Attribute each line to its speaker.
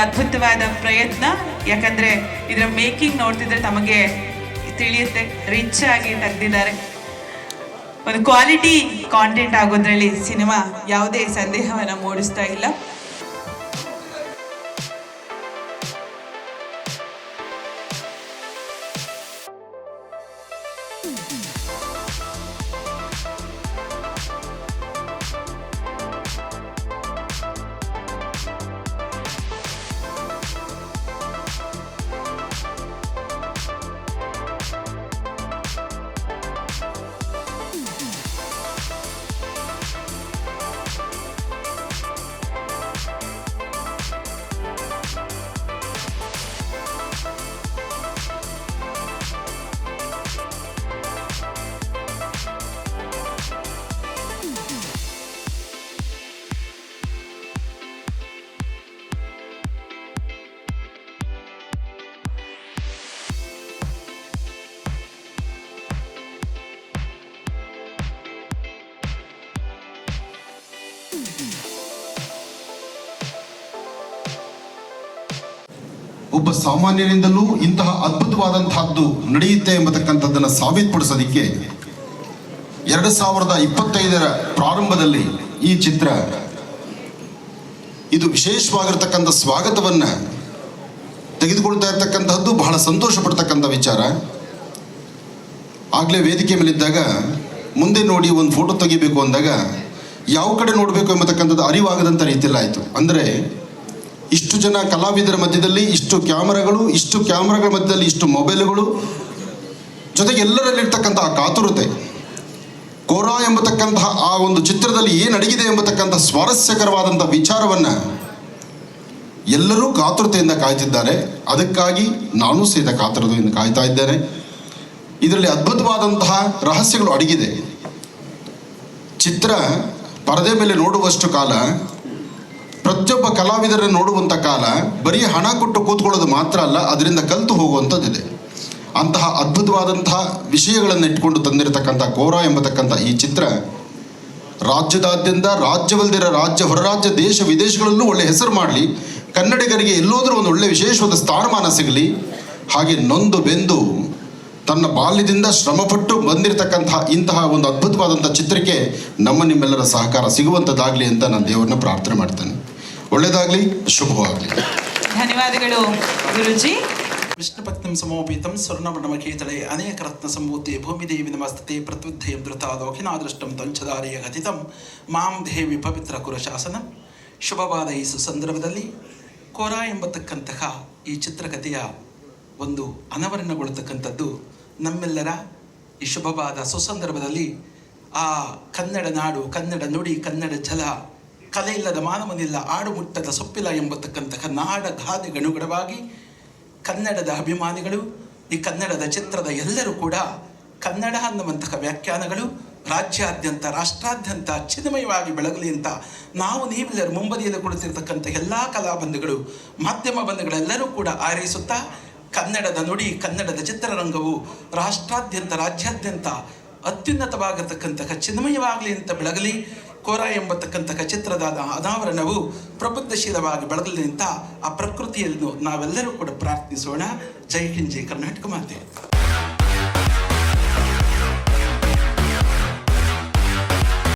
Speaker 1: ಅದ್ಭುತವಾದ ಪ್ರಯತ್ನ. ಯಾಕಂದರೆ ಇದರ ಮೇಕಿಂಗ್ ನೋಡ್ತಿದ್ರೆ ತಮಗೆ ತಿಳಿಯುತ್ತೆ, ರಿಚ್ ಆಗಿ ತೆಗೆದಿದ್ದಾರೆ. ಒಂದು ಕ್ವಾಲಿಟಿ ಕಾಂಟೆಂಟ್ ಆಗೋದ್ರಲ್ಲಿ ಸಿನಿಮಾ ಯಾವುದೇ ಸಂದೇಹವನ್ನು ಮೂಡಿಸ್ತಾ ಇಲ್ಲ.
Speaker 2: ಒಬ್ಬ ಸಾಮಾನ್ಯರಿಂದಲೂ ಇಂತಹ ಅದ್ಭುತವಾದಂತಹದ್ದು ನಡೆಯುತ್ತೆ ಎಂಬತಕ್ಕಂಥದ್ದನ್ನು ಸಾಬೀತುಪಡಿಸೋದಕ್ಕೆ 2025ರ ಪ್ರಾರಂಭದಲ್ಲಿ ಈ ಚಿತ್ರ ಇದು ವಿಶೇಷವಾಗಿರ್ತಕ್ಕಂಥ ಸ್ವಾಗತವನ್ನು ತೆಗೆದುಕೊಳ್ತಾ ಇರ್ತಕ್ಕಂಥದ್ದು ಬಹಳ ಸಂತೋಷ ಪಡ್ತಕ್ಕಂಥ ವಿಚಾರ. ಆಗಲೇ ವೇದಿಕೆ ಮೇಲಿದ್ದಾಗ ಮುಂದೆ ನೋಡಿ ಒಂದು ಫೋಟೋ ತೆಗಿಬೇಕು ಅಂದಾಗ ಯಾವ ಕಡೆ ನೋಡಬೇಕು ಎಂಬತಕ್ಕಂಥದ್ದು ಅರಿವಾಗದಂಥ ರೀತಿಯಲ್ಲಿ ಆಯಿತು. ಅಂದರೆ ಇಷ್ಟು ಜನ ಕಲಾವಿದರ ಮಧ್ಯದಲ್ಲಿ ಇಷ್ಟು ಕ್ಯಾಮರಾಗಳ ಮಧ್ಯದಲ್ಲಿ ಇಷ್ಟು ಮೊಬೈಲ್ಗಳು, ಜೊತೆಗೆ ಎಲ್ಲರಲ್ಲಿರ್ತಕ್ಕಂಥ ಆ ಕಾತುರತೆ, ಕೋರಾ ಎಂಬತಕ್ಕಂತಹ ಆ ಒಂದು ಚಿತ್ರದಲ್ಲಿ ಏನು ಅಡಗಿದೆ ಎಂಬತಕ್ಕಂಥ ಸ್ವಾರಸ್ಯಕರವಾದಂಥ ವಿಚಾರವನ್ನು ಎಲ್ಲರೂ ಕಾತುರತೆಯಿಂದ ಕಾಯ್ತಿದ್ದಾರೆ. ಅದಕ್ಕಾಗಿ ನಾನು ಸಹಿತ ಕಾತುರತೆಯಿಂದ ಕಾಯ್ತಾ ಇದ್ದೇನೆ. ಇದರಲ್ಲಿ ಅದ್ಭುತವಾದಂತಹ ರಹಸ್ಯಗಳು ಅಡಗಿದೆ. ಚಿತ್ರ ಪರದೆ ಮೇಲೆ ನೋಡುವಷ್ಟು ಕಾಲ, ಪ್ರತಿಯೊಬ್ಬ ಕಲಾವಿದರನ್ನು ನೋಡುವಂಥ ಕಾಲ ಬರೀ ಹಣ ಕೊಟ್ಟು ಕೂತ್ಕೊಳ್ಳೋದು ಮಾತ್ರ ಅಲ್ಲ, ಅದರಿಂದ ಕಲಿತು ಹೋಗುವಂಥದ್ದಿದೆ. ಅಂತಹ ಅದ್ಭುತವಾದಂತಹ ವಿಷಯಗಳನ್ನು ಇಟ್ಕೊಂಡು ತಂದಿರತಕ್ಕಂಥ ಕೋರಾ ಎಂಬತಕ್ಕಂಥ ಈ ಚಿತ್ರ ರಾಜ್ಯದಾದ್ಯಂತ, ರಾಜ್ಯವಲ್ಲದಿರೋ ರಾಜ್ಯ, ಹೊರರಾಜ್ಯ, ದೇಶ ವಿದೇಶಗಳಲ್ಲೂ ಒಳ್ಳೆ ಹೆಸರು ಮಾಡಲಿ, ಕನ್ನಡಿಗರಿಗೆ ಎಲ್ಲೋದ್ರೂ ಒಂದು ಒಳ್ಳೆ ವಿಶೇಷವಾದ ಸ್ಥಾನಮಾನ ಸಿಗಲಿ. ಹಾಗೆ ನೊಂದು ಬೆಂದು ತನ್ನ ಬಾಲ್ಯದಿಂದ ಶ್ರಮಪಟ್ಟು ಬಂದಿರತಕ್ಕಂತಹ ಇಂತಹ ಒಂದು ಅದ್ಭುತವಾದಂಥ ಚಿತ್ರಕ್ಕೆ ನಿಮ್ಮೆಲ್ಲರ ಸಹಕಾರ ಸಿಗುವಂಥದ್ದಾಗಲಿ ಅಂತ ನಾನು ದೇವರನ್ನ ಪ್ರಾರ್ಥನೆ ಮಾಡ್ತೇನೆ. ಒಳ್ಳೆಯದಾಗಲಿ, ಶುಭವಾಗಲಿ.
Speaker 1: ಧನ್ಯವಾದಗಳು ಗುರುಜಿ.
Speaker 3: ವಿಷ್ಣುಪತ್ನಿಂ ಸಮೋಪೇತಂ ಸ್ವರ್ಣವರ್ಣಮಕೇತಳೆ ಅನೇಕ ರತ್ನ ಸಂಭೂತೆ ಭೂಮಿದೇವಿ ನಮಸ್ತತೆ ಪ್ರತ್ಯುದ್ಧೇಯಂ ಧೃತಾದೋಖಿನಾದೃಷ್ಟಂ ತಂಚದಾರಿಯ ಗತಿತಂ ಮಾಂ ದೇವಿ ಪವಿತ್ರ ಕುರಶಾಸನಂ. ಶುಭವಾದ ಈ ಸುಸಂದರ್ಭದಲ್ಲಿ ಕೋರಾ ಎಂಬತಕ್ಕಂತಹ ಈ ಚಿತ್ರಕಥೆಯ ಒಂದು ಅನಾವರಣಗೊಳ್ಳತಕ್ಕಂಥದ್ದು ನಮ್ಮೆಲ್ಲರ ಈ ಶುಭವಾದ ಸುಸಂದರ್ಭದಲ್ಲಿ ಆ ಕನ್ನಡ ನಾಡು, ಕನ್ನಡ ನುಡಿ, ಕನ್ನಡ ಜಲ, ಕಲೆ ಇಲ್ಲದ ಮಾನವನಿಲ್ಲ, ಆಡು ಮುಟ್ಟದ ಸೊಪ್ಪಿಲ್ಲ ಎಂಬತಕ್ಕಂತಹ ನಾಡ ಗಾದೆಗನುಗುಣವಾಗಿ ಕನ್ನಡದ ಅಭಿಮಾನಿಗಳು, ಈ ಕನ್ನಡದ ಚಿತ್ರದ ಎಲ್ಲರೂ ಕೂಡ ಕನ್ನಡ ಅನ್ನುವಂತಹ ವ್ಯಾಖ್ಯಾನಗಳು ರಾಜ್ಯಾದ್ಯಂತ, ರಾಷ್ಟ್ರಾದ್ಯಂತ ಚಿನ್ಮಯವಾಗಿ ಬೆಳಗಲಿ ಅಂತ ನಾವು ನೀವೆಲ್ಲರೂ ಮುಂಬದಿಯಲ್ಲಿ ಕುಳಿತಿರ್ತಕ್ಕಂಥ ಎಲ್ಲ ಕಲಾಬಂಧುಗಳು, ಮಾಧ್ಯಮ ಬಂಧುಗಳೆಲ್ಲರೂ ಕೂಡ ಆರೈಸುತ್ತಾ ಕನ್ನಡದ ನುಡಿ, ಕನ್ನಡದ ಚಿತ್ರರಂಗವು ರಾಷ್ಟ್ರಾದ್ಯಂತ, ರಾಜ್ಯಾದ್ಯಂತ ಅತ್ಯುನ್ನತವಾಗಿರ್ತಕ್ಕಂತಹ ಚಿನ್ಮಯವಾಗಲಿ ಅಂತ ಬೆಳಗಲಿ. ಕೋರಾ ಎಂಬತಕ್ಕಂತಹ ಚಿತ್ರದ ಅನಾವರಣವು ಪ್ರಬುದ್ಧಶೀಲವಾಗಿ ಬೆಳಗಲಿ ಅಂತ ಆ ಪ್ರಕೃತಿಯನ್ನು ನಾವೆಲ್ಲರೂ ಕೂಡ ಪ್ರಾರ್ಥಿಸೋಣ. ಜೈ ಹಿಂದ್, ಜೈ ಕರ್ನಾಟಕ ಮಾತೆ.